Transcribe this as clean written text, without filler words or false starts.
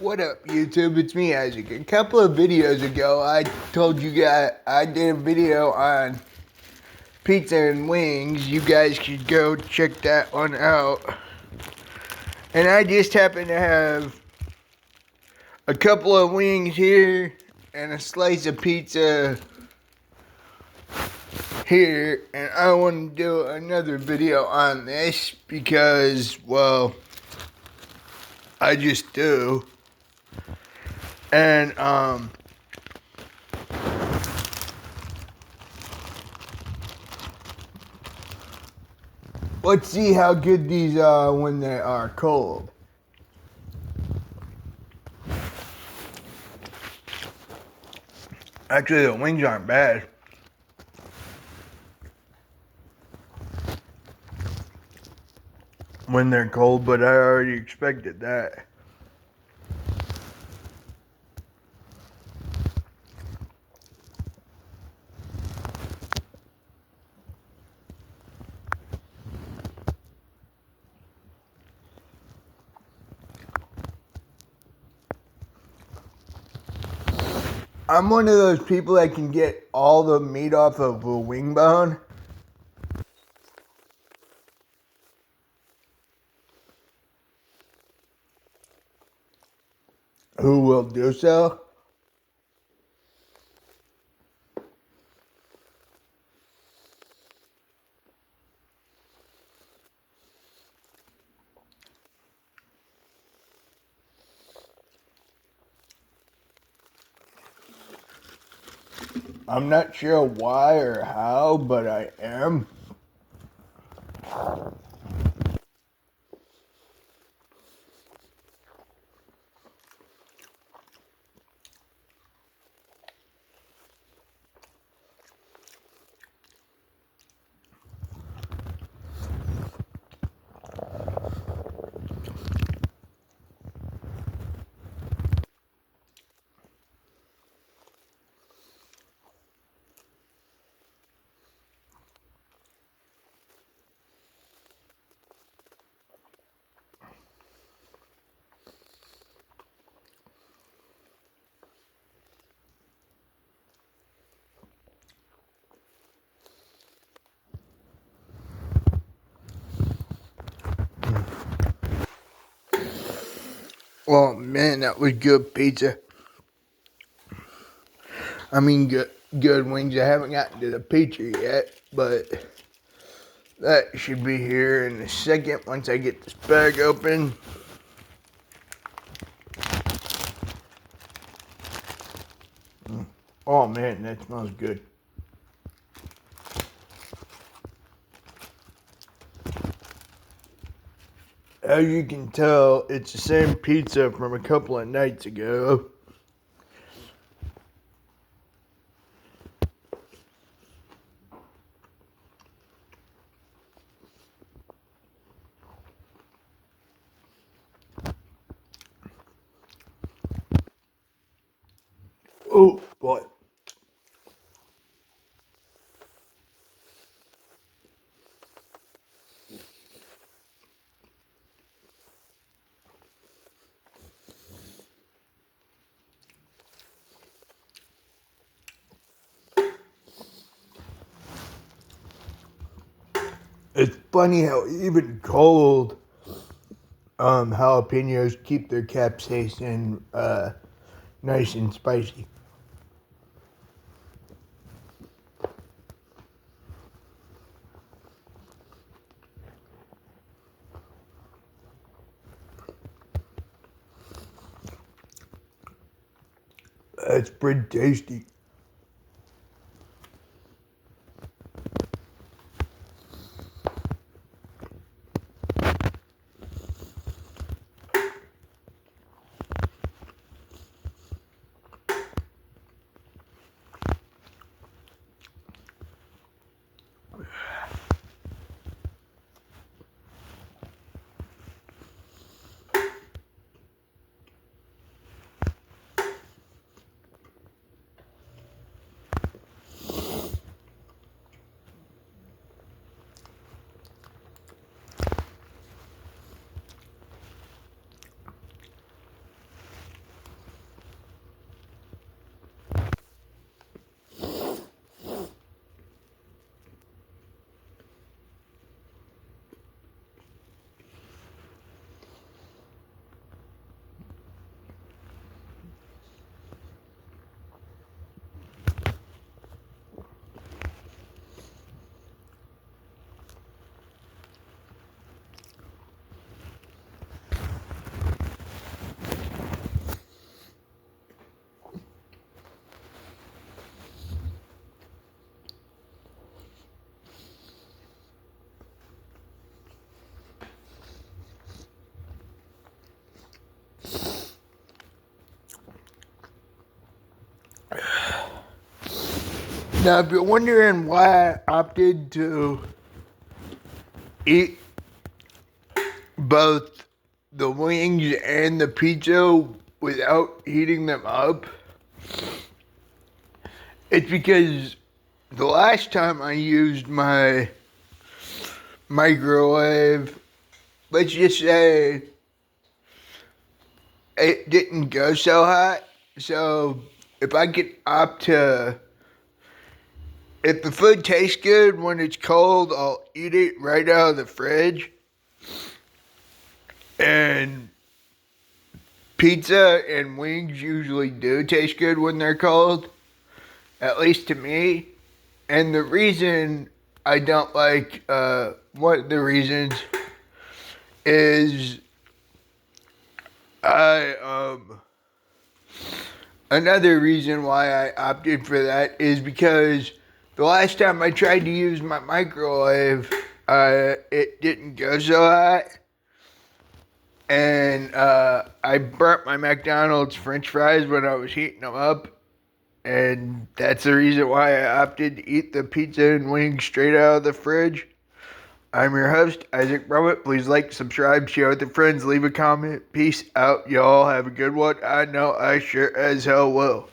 What up, YouTube? It's me, Isaac. A couple of videos ago, I told you guys I did a video on pizza and wings. You guys should go check that one out. And I just happen to have a couple of wings here and a slice of pizza here. And I want to do another video on this because, well, I just do. And, let's see how good these are when they are cold. Actually, the wings aren't bad. When they're cold, but I already expected that. I'm one of those people that can get all the meat off of a wing bone. Who will do so? I'm not sure why or how, but I am. Well, man, that was good pizza. I mean, good wings. I haven't gotten to the pizza yet, but that should be here in a second once I get this bag open. Oh, man, that smells good. As you can tell, it's the same pizza from a couple of nights ago. Oh, boy. It's funny how even cold jalapenos keep their capsaicin nice and spicy. It's pretty tasty. Now, if you're wondering why I opted to eat both the wings and the pizza without heating them up, it's because the last time I used my microwave, let's just say it didn't go so hot. So if I could opt to, if the food tastes good when it's cold, I'll eat it right out of the fridge. And pizza and wings usually do taste good when they're cold, at least to me. And the reason I don't like, one of the reasons is another reason why I opted for that is because the last time I tried to use my microwave, it didn't go so hot. And I burnt my McDonald's French fries when I was heating them up. And that's the reason why I opted to eat the pizza and wings straight out of the fridge. I'm your host, Isaac Brummett. Please like, subscribe, share with your friends, leave a comment. Peace out, y'all. Have a good one. I know I sure as hell will.